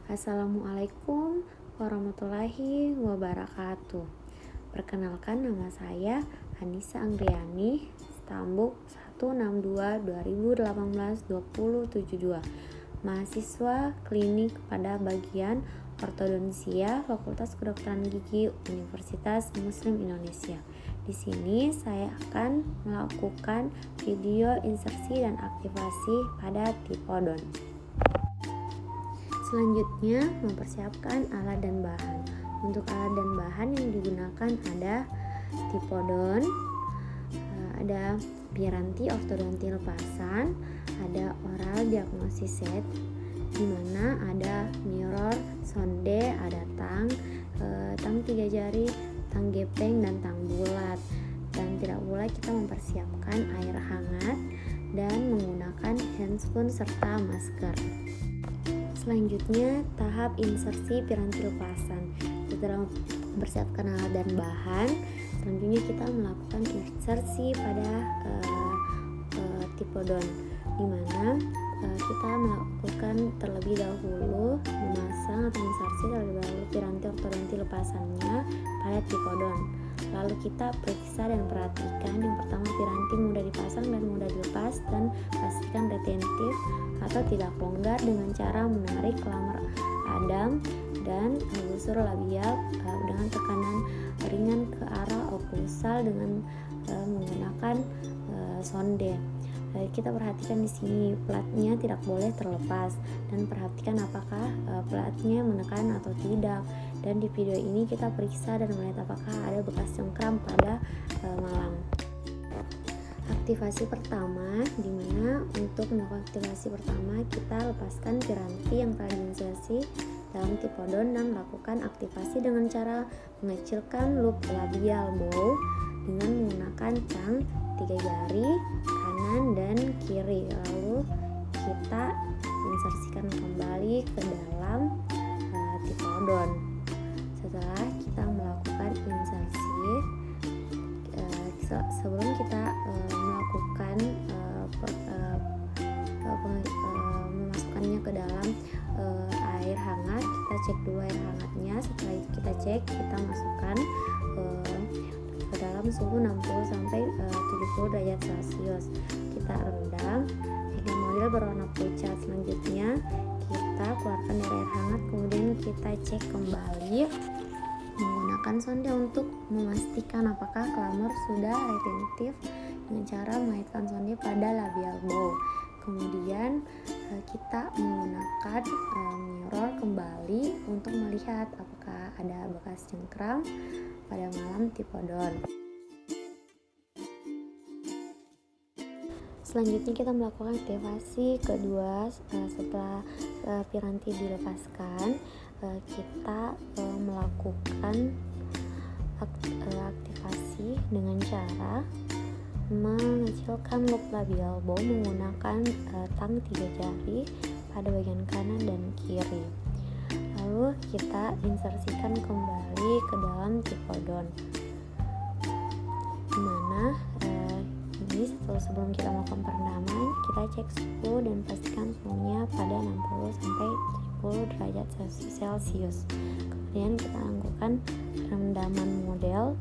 Assalamualaikum warahmatullahi wabarakatuh. Perkenalkan, nama saya Anissa Anggriani, Stambuk 162-2018-2072, mahasiswa klinik pada bagian ortodonsia Fakultas Kedokteran Gigi Universitas Muslim Indonesia. Di sini saya akan melakukan video insersi dan aktivasi pada tipodon. Selanjutnya, mempersiapkan alat dan bahan. Untuk alat dan bahan yang digunakan ada tipodon, ada piranti ortodonti lepasan, ada oral diagnosis set, di mana ada mirror, sonde, ada tang 3 jari, tang gepeng, dan tang bulat. Dan tidak boleh kita mempersiapkan air hangat dan menggunakan handscoon serta masker. Selanjutnya, tahap insersi piranti lepasan. Setelah mempersiapkan alat dan bahan, selanjutnya kita melakukan insersi pada tipodon, di mana kita melakukan terlebih dahulu memasang atau insersi terlebih dahulu piranti ortodonti lepasannya pada tipodon. Lalu kita periksa dan perhatikan. Yang pertama, piranti mudah dipasang dan mudah dilepas, dan pastikan retentif atau tidak longgar dengan cara menarik kelamar Adam dan busur labial dengan tekanan ringan ke arah oklusal dengan menggunakan sonde. Kita perhatikan di sini platnya tidak boleh terlepas, dan perhatikan apakah platnya menekan atau tidak. Dan di video ini kita periksa dan melihat apakah ada bekas cengkram pada malam. Aktivasi pertama, di mana untuk melakukan aktivasi pertama kita lepaskan piranti yang telah diinsersi dalam tipodon dan melakukan aktivasi dengan cara mengecilkan loop labial bow dengan menggunakan tang 3 jari kanan dan kiri. Lalu kita insersikan kembali ke dalam tipodon. Setelah kita melakukan insersi, sebelum kita melakukan memasukkannya ke dalam air hangat, kita cek dulu air hangatnya. Setelah itu kita cek, kita masukkan ke dalam suhu 60 sampai 70 derajat Celcius. Kita rendam hingga model berwarna pucat. Selanjutnya kita keluarkan dari air hangat, kemudian kita cek kembali menggunakan sonde untuk memastikan apakah kelamar sudah retentif dengan cara mengaitkan sonde pada labial bow. Kemudian kita menggunakan mirror kembali untuk melihat apakah ada bekas cengkram pada malam tipodon. Selanjutnya kita melakukan aktivasi kedua. Setelah piranti dilepaskan, kita melakukan aktivasi dengan cara mengecilkan loop labial bow menggunakan tang 3 jari pada bagian kanan dan kiri. Lalu kita insersikan kembali ke dalam tipodon, dimana ini sebelum kita melakukan perendaman, kita cek suhu dan pastikan suhunya pada 60 sampai 70 derajat Celcius. Kemudian kita lakukan rendaman model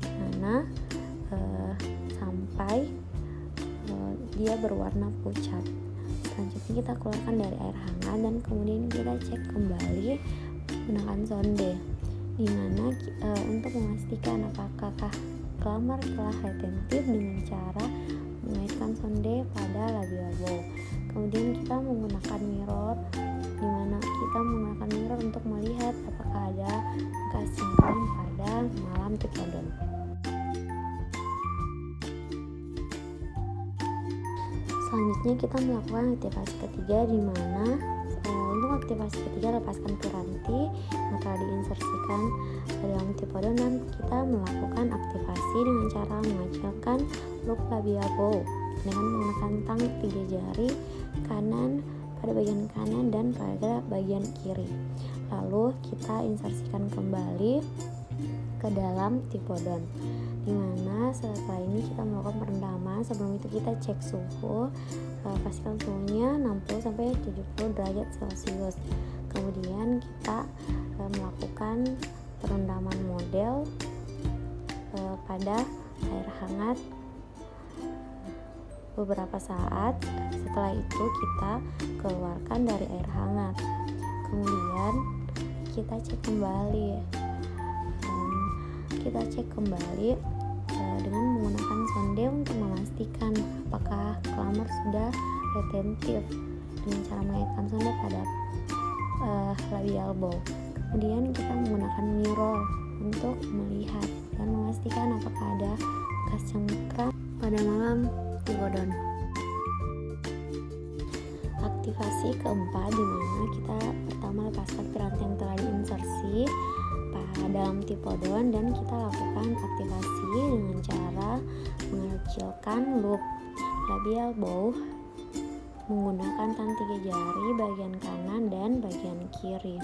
mana sampai dia berwarna pucat. Selanjutnya kita keluarkan dari air hangat dan kemudian kita cek kembali menggunakan sonde, dimana untuk memastikan apakah kelamar telah retentif dengan cara mengaitkan sonde pada labial bow. Kemudian kita menggunakan mirror, dimana kita menggunakan mirror untuk melihat apakah ada bekas cengkram pada malam tipodon. Selanjutnya kita melakukan aktivasi ketiga, di mana untuk aktivasi ketiga lepaskan piranti yang telah diinsersikan ke dalam tipodon dan kita melakukan aktivasi dengan cara mengecilkan loop labial bow dengan menggunakan tang 3 jari kanan pada bagian kanan dan pada bagian kiri. Lalu kita insersikan kembali ke dalam tipodon, dimana setelah ini kita melakukan perendaman. Sebelum itu kita cek suhu, pastikan suhunya 60-70 derajat Celcius. Kemudian kita melakukan perendaman model pada air hangat beberapa saat. Setelah itu kita keluarkan dari air hangat. Kemudian kita cek kembali dengan menggunakan sonde untuk memastikan apakah klamor sudah retentif dengan cara mengaitkan sonde pada labial bow. Kemudian kita menggunakan mirror untuk melihat dan memastikan apakah ada bekas cengkram pada malam T-Bodon. Aktivasi keempat, dimana kita pertama lepaskan piranti yang telah diinsersi dalam T-Bodon dan kita lakukan aktivasi dengan cara mengecilkan loop labial bow menggunakan tang 3 jari bagian kanan dan bagian kiri.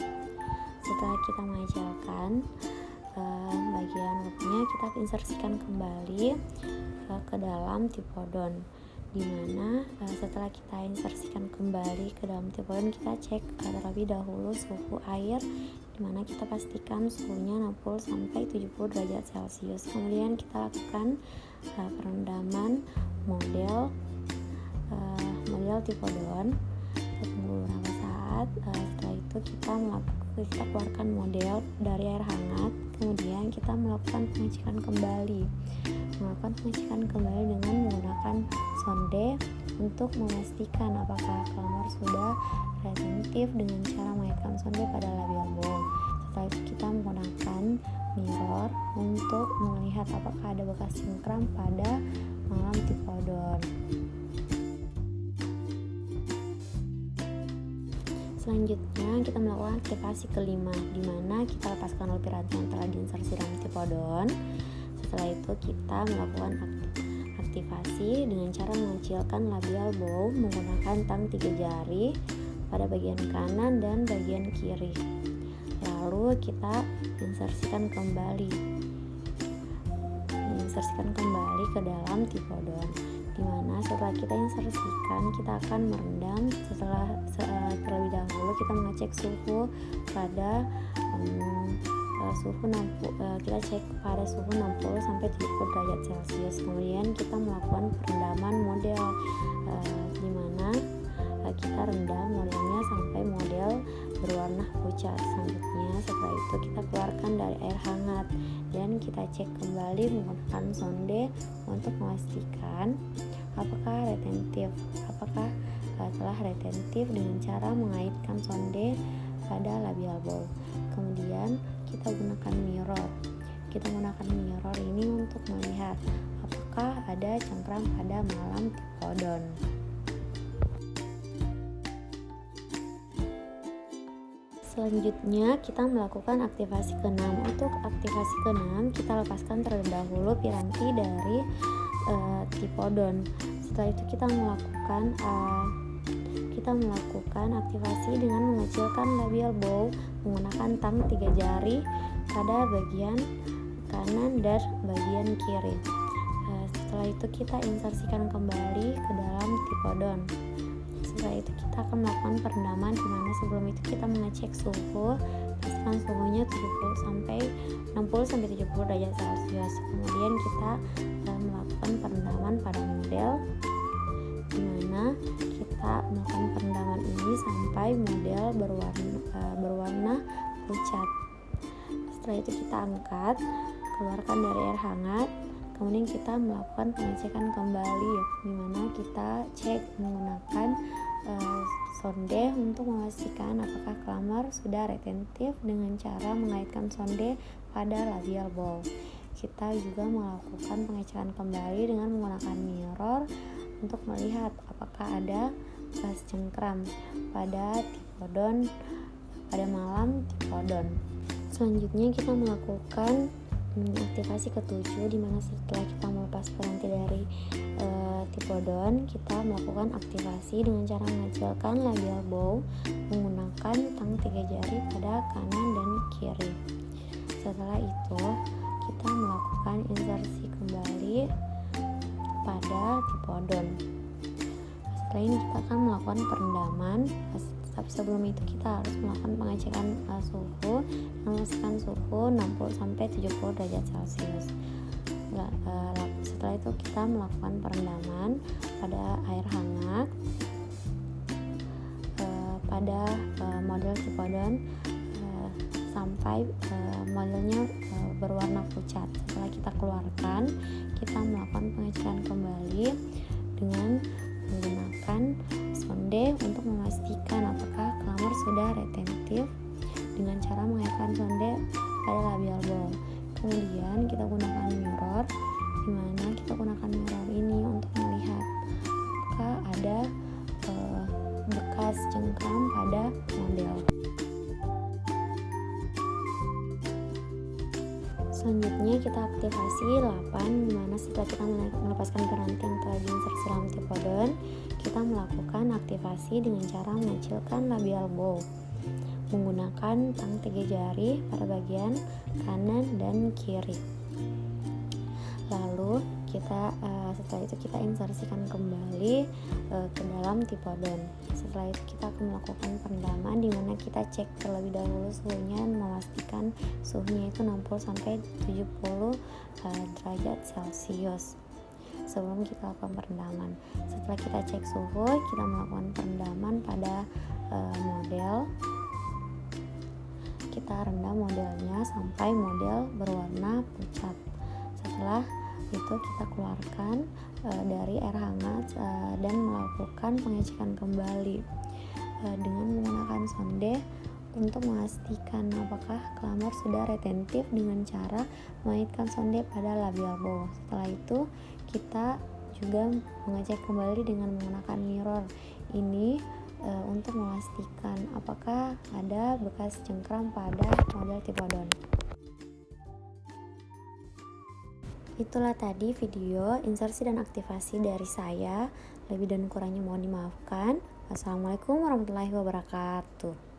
Setelah kita mengecilkan bagian loopnya, kita insersikan kembali ke dalam T-Bodon, dimana setelah kita insersikan kembali ke dalam T-Bodon, kita cek terlebih dahulu suhu air, dimana kita pastikan suhunya 60-70 derajat Celcius. Kemudian kita lakukan perendaman model T-Bodon. Kita tunggu beberapa saat. Setelah itu kita keluarkan model dari air hangat. Kemudian kita melakukan pengecekan kembali dengan menggunakan sonde untuk memastikan apakah klamor sudah retentif dengan cara mengaitkan sonde pada labial bow. Setelah itu kita menggunakan mirror untuk melihat apakah ada bekas cengkram pada malam T-Bodon. Selanjutnya kita melakukan aktivasi kelima, di mana kita lepaskan loop piranti yang telah diinsersi dalam T-Bodon. Setelah itu kita melakukan aktivasi dengan cara mengecilkan labial bow menggunakan tang 3 jari pada bagian kanan dan bagian kiri. Lalu kita insersikan kembali ke dalam T-Bodon, dimana setelah kita insersikan kita akan merendam. Setelah terlebih dahulu kita mengecek suhu pada kita cek pada suhu 60-70 derajat Celcius. Kemudian kita melakukan perendaman model, dimana kita rendam modelnya sampai model berwarna pucat. Selanjutnya setelah itu kita keluarkan dari air hangat dan kita cek kembali menggunakan sonde untuk memastikan apakah telah retentif dengan cara mengaitkan sonde pada labial bow. Kemudian kita gunakan mirror ini untuk melihat apakah ada cengkram pada malam T-Bodon. Selanjutnya kita melakukan aktivasi ke-6. Untuk aktivasi ke-6 kita lepaskan terlebih dahulu piranti dari T-Bodon. Setelah itu kita melakukan aktivasi dengan mengecilkan labial bow menggunakan tang 3 jari pada bagian kanan dan bagian kiri. Setelah itu kita insersikan kembali ke dalam T-Bodon. Setelah itu kita akan melakukan perendaman, dimana sebelum itu kita mengecek suhu, pastikan suhunya 60-70 derajat Celcius. Kemudian kita melakukan perendaman pada model, dimana kita melakukan perendaman ini sampai model berwarna pucat. Setelah itu kita angkat, keluarkan dari air hangat. Kemudian kita melakukan pengecekan kembali, dimana kita cek menggunakan sonde untuk memastikan apakah klamor sudah retentif dengan cara mengaitkan sonde pada labial bow. Kita juga melakukan pengecekan kembali dengan menggunakan mirror untuk melihat apakah ada bekas cengkram pada T-Bodon pada malam T-Bodon. Selanjutnya kita melakukan aktivasi ke-7, dimana setelah kita melepas piranti dari T-Bodon, kita melakukan aktivasi dengan cara mengecilkan labial bow menggunakan tang 3 jari pada kanan dan kiri. Setelah itu kita melakukan insersi kembali pada tipodon. Setelah ini kita akan melakukan perendaman, tapi sebelum itu kita harus melakukan pengecekan suhu, memastikan suhu 60-70 derajat Celcius. Setelah itu kita melakukan perendaman pada air hangat pada model tipodon sampai modelnya berwarna pucat. Setelah kita keluarkan, kita melakukan pengecekan kembali dengan menggunakan sonde untuk memastikan apakah klamor sudah retentif dengan cara mengaitkan sonde pada labial bowl. Kemudian kita gunakan mirror, di mana kita gunakan mirror ini untuk melihat apakah ada bekas cengkram pada model. Selanjutnya kita aktivasi 8, dimana setelah kita melepaskan piranti yang telah diinsersi dalam tipodon, kita melakukan aktivasi dengan cara mengecilkan labial bow menggunakan tang 3 jari pada bagian kanan dan kiri. Lalu setelah itu kita insersikan kembali ke dalam tipodon. Setelah itu kita akan melakukan perendaman, di mana kita cek terlebih dahulu suhunya, memastikan suhunya itu 60-70 derajat Celcius sebelum kita lakukan perendaman. Setelah kita cek suhu, kita melakukan perendaman pada model. Kita rendam modelnya sampai model berwarna pucat. Setelah itu kita keluarkan dari air hangat dan melakukan pengecekan kembali dengan menggunakan sonde untuk memastikan apakah klamor sudah retentif dengan cara mengaitkan sonde pada labial bow. Setelah itu kita juga mengecek kembali dengan menggunakan mirror ini untuk memastikan apakah ada bekas cengkram pada model tipodon. Itulah tadi video insersi dan aktivasi dari saya. Lebih dan kurangnya mohon dimaafkan. Wassalamualaikum warahmatullahi wabarakatuh.